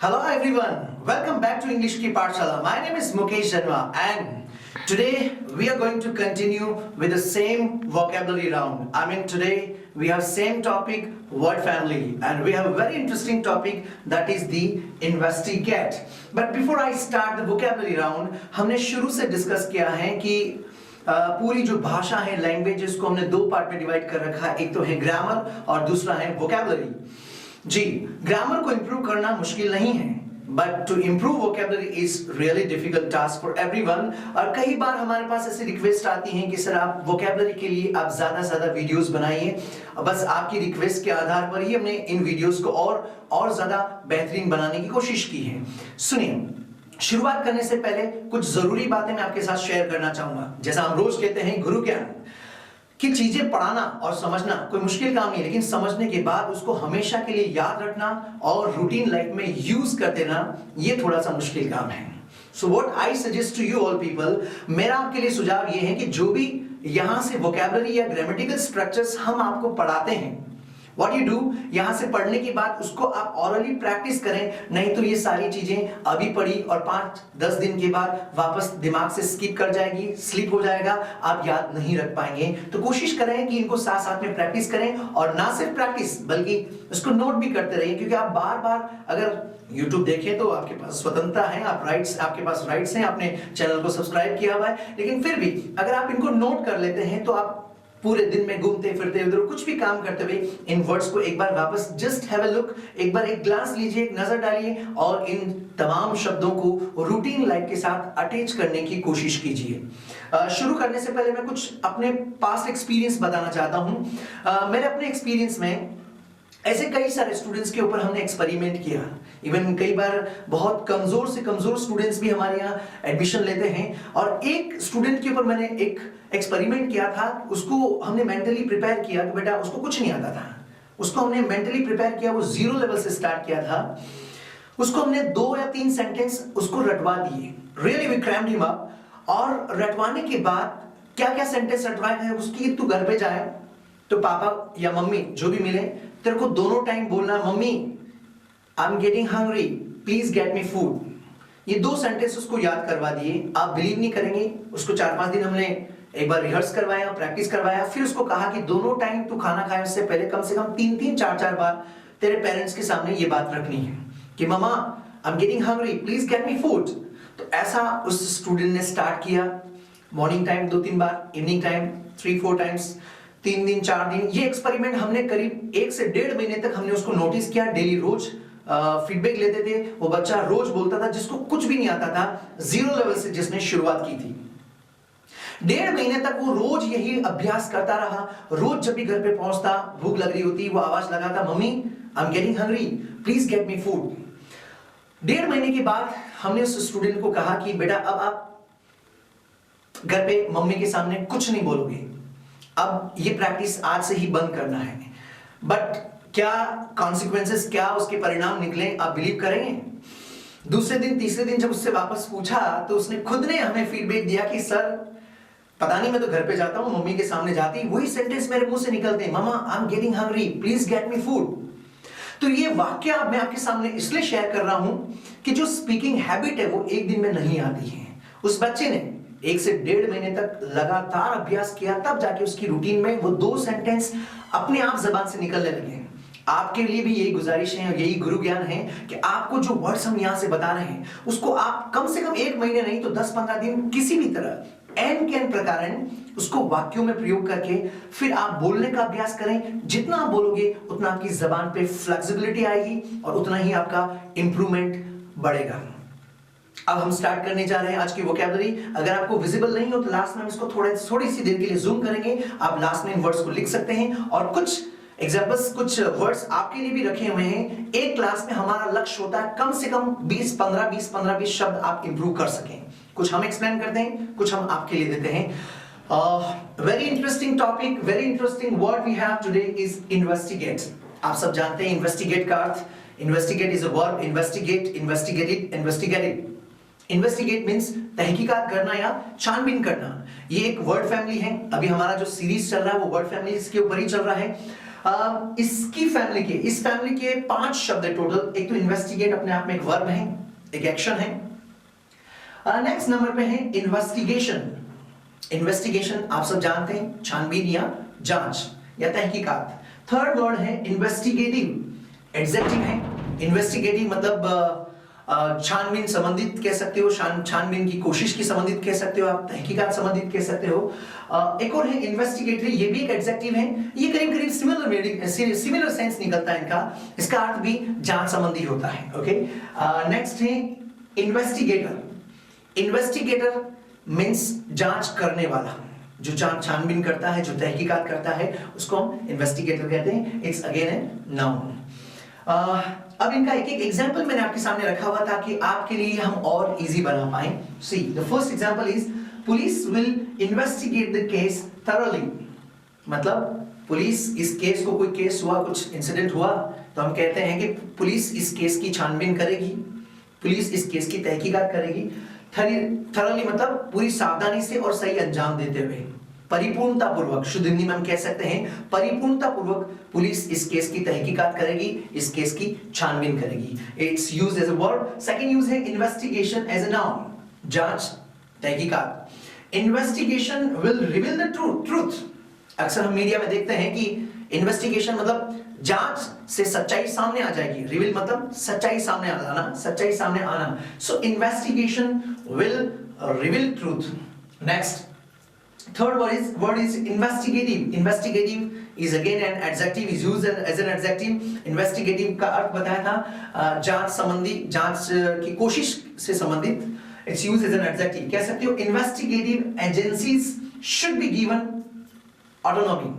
Hello everyone, welcome back to English Ki Pathshala. My name is Mukesh Sharma and today we are going to continue with the same vocabulary round. Today we have same topic, word family, and we have a very interesting topic that is the investigate. But before I start the vocabulary round, हमने शुरू से discuss किया है कि पूरी जो भाषा है लैंग्वेज इसको हमने दो पार्ट में डिवाइड कर रखा है, एक तो है ग्रामर और दूसरा है वोकैबुलरी। जी, ग्रामर को इंप्रूव करना मुश्किल नहीं है, but to improve vocabulary is really difficult task for everyone. और कई बार हमारे पास ऐसी रिक्वेस्ट आती हैं कि सर आप वोकैबुलरी के लिए आप ज्यादा से ज्यादा वीडियोस बनाइए। बस आपकी रिक्वेस्ट के आधार पर ही हमने इन वीडियोस को और ज्यादा बेहतरीन बनाने की कोशिश की है। सुनिए, शुरुआत करने से पहले कुछ जरूरी बातें मैं आपके साथ शेयर करना चाहूंगा। जैसा हम रोज कहते हैं गुरु ज्ञान कि चीजें पढ़ाना और समझना कोई मुश्किल काम नहीं, लेकिन समझने के बाद उसको हमेशा के लिए याद रखना और रूटीन लाइफ में यूज कर देना ये थोड़ा सा मुश्किल काम है। So what I suggest to you all people, मेरा आपके लिए सुझाव ये है कि जो भी यहां से वोकैबुलरी या ग्रामेटिकल स्ट्रक्चर्स हम आपको पढ़ाते हैं, What you do, यहां से पढ़ने के बाद उसको आप ऑरली प्रैक्टिस करें, नहीं तो ये सारी चीजें अभी पढ़ी और 5-10 दिन के बाद वापस दिमाग से स्किप कर जाएगी, स्लिप हो जाएगा, आप याद नहीं रख पाएंगे। तो कोशिश करें कि इनको साथ साथ में प्रैक्टिस करें और ना सिर्फ प्रैक्टिस बल्कि उसको नोट भी करते रहिए, क्योंकि आप बार बार अगर YouTube देखें तो आपके पास स्वतंत्रता है, आपके पास राइट्स हैं, आपने चैनल को सब्सक्राइब किया हुआ है, लेकिन फिर भी अगर आप इनको नोट कर लेते हैं तो आप पूरे दिन में घूमते फिरते उधर कुछ भी काम करते हुए इन वर्ड्स को एक बार वापस जस्ट हैव अ लुक, एक बार एक ग्लांस लीजिए, एक नजर डालिए और इन तमाम शब्दों को रूटीन लाइफ के साथ अटैच करने की कोशिश कीजिए। शुरू करने से पहले मैं कुछ अपने पास्ट एक्सपीरियंस बताना चाहता हूं। मेरे अपने एक्सपीरियंस में ऐसे कई सारे स्टूडेंट्स के ऊपर हमने एक्सपेरिमेंट किया। इवन कई बार बहुत कमजोर से कमजोर स्टूडेंट्स भी हमारे यहाँ एडमिशन लेते हैं, और एक स्टूडेंट के ऊपर मैंने एक एक्सपेरिमेंट किया था। उसको हमने मेंटली प्रिपेयर किया कि बेटा उसको कुछ नहीं आता था, उसको हमने मेंटली प्रिपेयर किया, वो 0 लेवल से स्टार्ट किया था। उसको हमने 2 या 3 सेंटेंस उसको रटवा दिए, really we crammed him up. और रटवाने के बाद क्या क्या सेंटेंस रटवाए गए उसकी, तू घर पे जाए तो पापा या मम्मी जो भी मिले तेरे को दोनों टाइम बोलना, mummy I am getting hungry, please get me food. ये 2 सेंटेंस उसको याद करवा दिए। आप बिलीव नहीं करेंगे, उसको 4-5 दिन हमने एक बार रिहर्स करवाया, प्रैक्टिस करवाया, फिर उसको कहा कि दोनों टाइम तू खाना खाए उससे पहले कम से कम 3-3, 4-4 बार तेरे पेरेंट्स के सामने ये बात रखनी है कि mama I am getting hungry, please get me food. तो ऐसा उस स्टूडेंट ने स्टार्ट किया। मॉर्निंग टाइम 2-3 बार, इवनिंग टाइम 3-4 टाइम्स, 3 दिन 4 दिन। ये एक्सपेरिमेंट हमने करीब 1 से 1.5 महीने तक हमने उसको नोटिस किया। डेली रोज फीडबैक लेते थे, वो बच्चा रोज बोलता था जिसको कुछ भी नहीं आता था, 0 लेवल से जिसने शुरुआत की थी। 1.5 महीने तक वो रोज यही अभ्यास करता रहा। रोज जब भी घर पे पहुंचता, भूख लग रही होती, वो आवाज लगाता, mummy I am getting hungry, please get me food. 1.5 महीने के बाद हमने उस स्टूडेंट को कहा कि बेटा अब आप घर पे मम्मी के सामने कुछ नहीं बोलोगे, अब ये प्रैक्टिस आज से ही बंद करना है। बट क्या कॉन्सिक्वेंसेस, क्या उसके परिणाम निकले आप बिलीव करेंगे? दूसरे दिन तीसरे दिन जब उससे वापस पूछा तो उसने खुद ने हमें फीडबैक दिया कि सर पता नहीं, मैं तो घर पे जाता हूं, मम्मी के सामने जाती वही सेंटेंस मेरे मुंह से निकलते हैं, mama I am getting hungry, please get me food. तो ये वाक्य मैं आपके सामने इसलिए शेयर कर रहा हूं कि जो स्पीकिंग हैबिट है वो एक दिन में नहीं आती है। उस बच्चे ने 1 से 1.5 महीने तक लगातार अभ्यास किया, तब जाके उसकी रूटीन में वो 2 सेंटेंस अपने आप जबान से निकलने लगे। आपके लिए भी यही गुजारिश है और यही गुरु ज्ञान है कि आपको जो वर्ड्स हम यहां से बता रहे हैं उसको आप कम से कम 1 महीने नहीं तो 10-15 दिन किसी भी तरह एन के एन प्रकार उसको वाक्यों में प्रयोग करके फिर आप बोलने का अभ्यास करें। जितना आप बोलोगे उतना आपकी जबान पे फ्लेक्सिबिलिटी आएगी और उतना ही आपका इंप्रूवमेंट बढ़ेगा। अब हम स्टार्ट करने जा रहे हैं आज की वोकैबुलरी। अगर आपको विजिबल नहीं हो तो लास्ट में हम इसको थोड़ी सी देर के लिए जूम करेंगे। आप लास्ट में इन वर्ड्स को लिख सकते हैं और कुछ एग्जांपल्स, कुछ वर्ड्स आपके लिए भी रखे हुए हैं। एक क्लास में हमारा लक्ष्य होता है कम से कम 20 शब्द आप इंप्रूव कर सकें। कुछ हम एक्सप्लेन करते हैं, कुछ हम आपके लिए देते हैं। Very interesting topic, very interesting word we have today is investigate. आप सब जानते हैं इन्वेस्टिगेट का अर्थ। Investigate is a verb, investigate, investigated, investigated. Investigate means तहकीकात करना या छानबीन करना। ये एक वर्ड फैमिली है। अभी हमारा जो सीरीज चल रहा है वो वर्ड फैमिली के ऊपर ही चल रहा है। इसकी फैमिली के, इस फैमिली के 5 शब्द है टोटल। एक तो इन्वेस्टिगेट अपने आप में एक वर्ब है, एक एक्शन है। नेक्स्ट नंबर पे है इन्वेस्टिगेशन। इन्वेस्टिगेशन आप सब जानते हैं, छानबीन या जांच या तहकीकात। थर्ड वर्ड है इन्वेस्टिगेटिव, एडजेक्टिव है। इन्वेस्टिगेटिव मतलब छानबीन संबंधित कह सकते हो, छानबीन की कोशिश की संबंधित कह सकते हो आप, तहकीकात संबंधित कह सकते हो। एक और है इन्वेस्टिगेटरी, ये भी एक एडजेक्टिव है। ये करीब करीब सिमिलर सेंस निकलता है इनका, इसका अर्थ भी जांच संबंधी होता है। ओके, नेक्स्ट है इन्वेस्टिगेटर। इन्वेस्टिगेटर मींस जांच करने वाला, जो छानबीन करता है, जो तहकीकात करता है, उसको हम इन्वेस्टिगेटर कहते हैं। It's again a noun. अब इनका एक एक एग्जांपल मैंने आपके सामने रखा हुआ था कि आपके लिए हम और इजी बना पाए। See the first example is police will investigate the case thoroughly. मतलब पुलिस इस केस को, कोई केस हुआ, कुछ इंसिडेंट हुआ, तो हम कहते हैं कि पुलिस इस केस की छानबीन करेगी, पुलिस इस केस की तहकीकात करेगी। थॉरली मतलब पूरी सावधानी से और सही अंजाम देते हुए, परिपूर्णता पूर्वक, शुद्ध हिंदी में हम कह सकते हैं परिपूर्णता पूर्वक पुलिस इस केस की तहकीकात करेगी, इस केस की छानबीन करेगी। It's used as a verb. Second use है इन्वेस्टिगेशन एज अ नाउन, जांच, तहकीकात। Investigation will reveal the truth. अक्सर हम मीडिया में देखते हैं कि इन्वेस्टिगेशन मतलब जांच से सच्चाई सामने आ जाएगी। रिवील मतलब सच्चाई सामने आना, सच्चाई सामने आना। So investigation will reveal truth. Next, third word is investigative. Investigative is again an adjective, is used as an adjective. Investigative का अर्थ बताया था जांच संबंधी, जांच की कोशिश से संबंधित। It's used as an adjective. कह सकते हो investigative agencies should be given autonomy.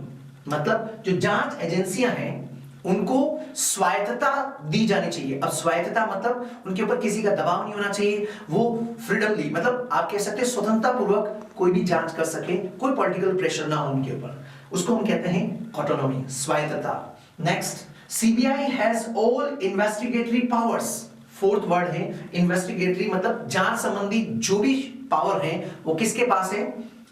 मतलब जो जांच एजेंसियां हैं उनको स्वायत्तता दी जानी चाहिए। अब स्वायत्तता मतलब उनके ऊपर किसी का दबाव नहीं होना चाहिए, वो फ्रीडमली, मतलब आप कह सकते हैं स्वतंत्रता पूर्वक कोई भी जांच कर सके, कोई पॉलिटिकल प्रेशर ना हो उनके ऊपर, उसको हम कहते हैं ऑटोनॉमी, स्वायत्तता। Next, CBI has all investigatory powers. Fourth word है इन्वेस्टिगेटरी, मतलब जांच संबंधी जो भी पावर है वो किसके पास है?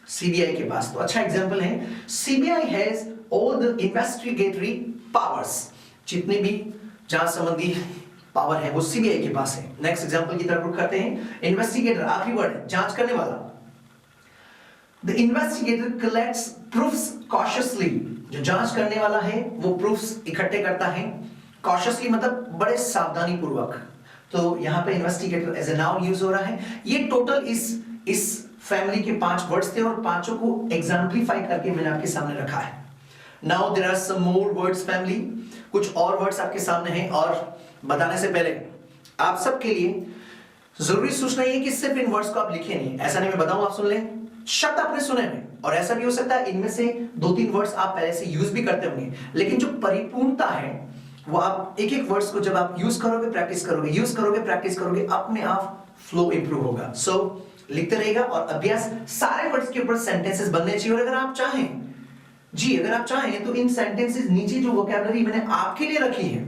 सीबीआई के पास। तो अच्छा एग्जांपल है, CBI has all the investigatory powers. जितने भी जांच संबंधी पावर है वो सीबीआई के पास है। नेक्स्ट एग्जांपल की तरफ रुख करते हैं। इन्वेस्टिगेटर, आखिरी वर्ड है, जांच करने वाला। The investigator collects proofs cautiously. जो जांच करने वाला है वो प्रूफ्स इकट्ठे करता है। कॉशियसली मतलब बड़े सावधानी पूर्वक। तो यहां पे investigator as a noun use हो रहा है। ये टोटल इस फैमिली के 5 वर्ड्स थे और पांचों को एग्जाम्पलीफाई करके मैंने आपके सामने रखा है। Now there are some more words family, कुछ और वर्ड्स आपके सामने हैं। और बताने से पहले आप सबके लिए जरूरी सोचना ये कि सिर्फ इन वर्ड्स को आप लिखे नहीं, ऐसा नहीं मैं बताऊं आप सुन लें। शब्द आपने सुने हैं और ऐसा भी हो सकता है इनमें से 2-3 वर्ड्स आप पहले से यूज भी करते होंगे, लेकिन जो परिपूर्णता है वो आप एक एक वर्ड्स को जब आप यूज करोगे, प्रैक्टिस करोगे, यूज करोगे, प्रैक्टिस करोगे, अपने आप फ्लो इंप्रूव होगा। सो लिखते रहेगा और अभ्यास, सारे वर्ड्स के ऊपर सेंटेंसेस बनने चाहिए। और अगर आप चाहें अगर आप चाहें तो इन सेंटेंसेस नीचे जो वोकैबुलरी मैंने आपके लिए रखी है,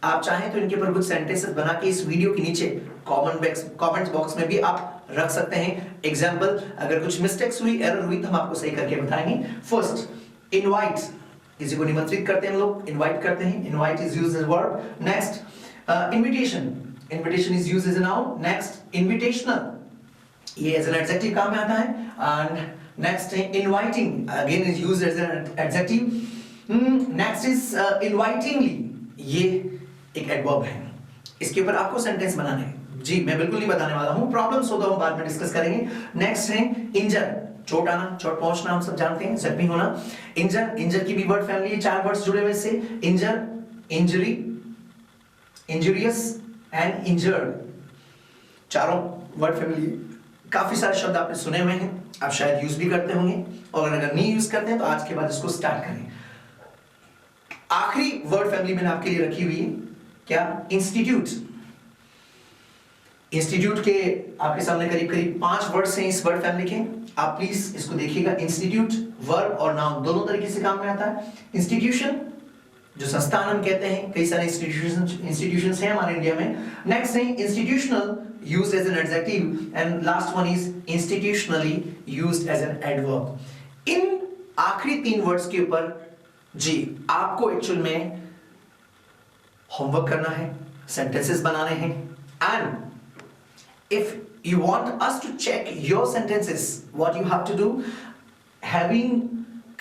आप चाहें तो इनके ऊपर कुछ सेंटेंसेस बना के इस वीडियो के नीचे कमेंट बॉक्स में भी आप रख सकते हैं। एग्जांपल, अगर कुछ मिस्टेक्स हुई, एरर हुई तो हम आपको सही करके बताएंगे। फर्स्ट, इनवाइट, किसी को निमंत्रित करते हैं हम लोग, इनवाइट करते हैं, invite is used as verb. Next, invitation, invitation is used as a noun. Next, invitational, ये एज एन एडजेक्टिव काम में आता है। एंड नेक्स्ट है inviting, again is used as an adjective. Next is invitingly, ये एक एडवर्ब है, इसके ऊपर आपको सेंटेंस बनाना है। जी मैं बिल्कुल नहीं बताने वाला हूं, प्रॉब्लम्स हो तो हम बाद में डिस्कस करेंगे। नेक्स्ट है इंजर, चोट आना, चोट पहुंचना, हम सब जानते हैं, जख्मी होना। इंजर, इंजर की भी वर्ड फैमिली है, 4 वर्ड्स जुड़े हुए से, इंजर, इंजरी, इंजूरियस एंड इंजर्ड, चारों वर्ड फैमिली। काफी सारे शब्द आपने सुने हुए हैं, आप शायद यूज भी करते होंगे, और अगर नहीं यूज करते हैं तो आज के बाद इसको स्टार्ट करें। आखिरी वर्ड फैमिली मैंने आपके लिए रखी हुई है, क्या? इंस्टीट्यूट। इंस्टीट्यूट के आपके सामने करीब करीब 5 वर्ड्स हैं इस वर्ड फैमिली के, आप प्लीज इसको देखिएगा। इंस्टीट्यूट वर्ब और नाउन दोनों तरीके से काम में आता है। इंस्टीट्यूशन, जो संस्थान हम कहते हैं, कई सारे इंस्टीट्यूशंस हैं हमारे इंडिया में। नेक्स्ट है institutional, used as an adjective, and last one is institutionally used as an adverb. इन आखिरी 3 वर्ड्स के ऊपर जी, आपको एक्चुअल में होमवर्क करना है, सेंटेंसेस बनाने हैं, and if you want us to check your sentences, what you have to do, having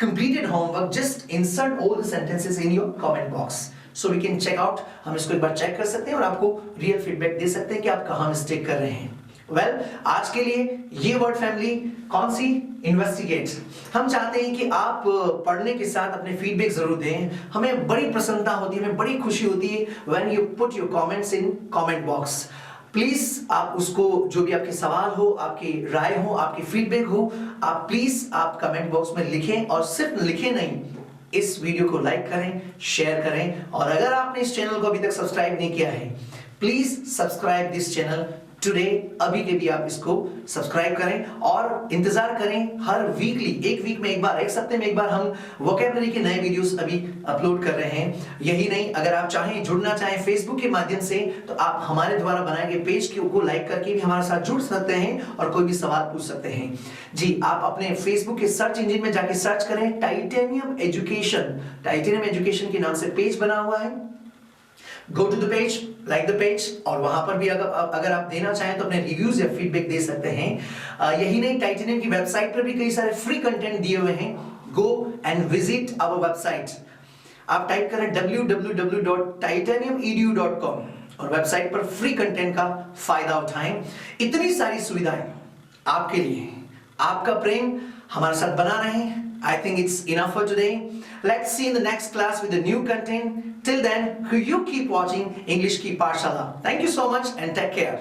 completed homework, just insert all the sentences in your comment box so we can check out. हम इसको एक बार check कर सकते हैं और आपको real feedback दे सकते हैं कि आप कहाँ मिस्टेक कर रहे हैं. वेल आज के लिए ये वर्ड फैमिली कौन सी? इन्वेस्टिगेट. हम चाहते हैं कि आप पढ़ने के साथ अपने फीडबैक जरूर दें. हमें बड़ी प्रसन्नता होती है, हमें बड़ी खुशी होती है when you put your comments in comment box. Please आप उसको, जो भी आपके सवाल हो, आपकी राय हो, आपकी फीडबैक हो, आप प्लीज आप कमेंट बॉक्स में लिखें. और सिर्फ लिखें नहीं, इस वीडियो को लाइक करें, शेयर करें. और अगर आपने इस चैनल को अभी तक सब्सक्राइब नहीं किया है, please subscribe this channel today. अभी के भी आप इसको सब्सक्राइब करें और इंतजार करें हर वीकली, एक वीक में एक बार, एक सप्ते में एक बार हम वोकैबुलरी के नए वीडियोस अभी अपलोड कर रहे हैं. यही नहीं, अगर आप चाहें, जुड़ना चाहें फेसबुक के माध्यम से, तो आप हमारे द्वारा बनाए गए पेज को लाइक करके भी हमारे साथ जुड़ सकते हैं और कोई भी सवाल पूछ सकते हैं. जी, आप अपने फेसबुक के सर्च इंजन में जाके सर्च करें टाइटेनियम एजुकेशन. टाइटेनियम एजुकेशन के नाम से पेज बना हुआ है. Go to the page, like the page, और वहां पर भी अगर आप देना चाहें तो अपने रिव्यूज या फीडबैक दे सकते हैं. यही नहीं, टाइटेनियम की वेबसाइट पर भी कई सारे फ्री कंटेंट दिए हुए हैं. Go and visit our website. आप टाइप करें www.titaniumedu.com और वेबसाइट पर फ्री कंटेंट का फायदा उठाएं. इतनी सारी सुविधाएं आपके लिए, आपका प्रेम हमारे साथ बना रहे. I think it's enough for today. Let's see in the next class with the new content. Till then, you keep watching English Ki Pathshala. Thank you so much and take care.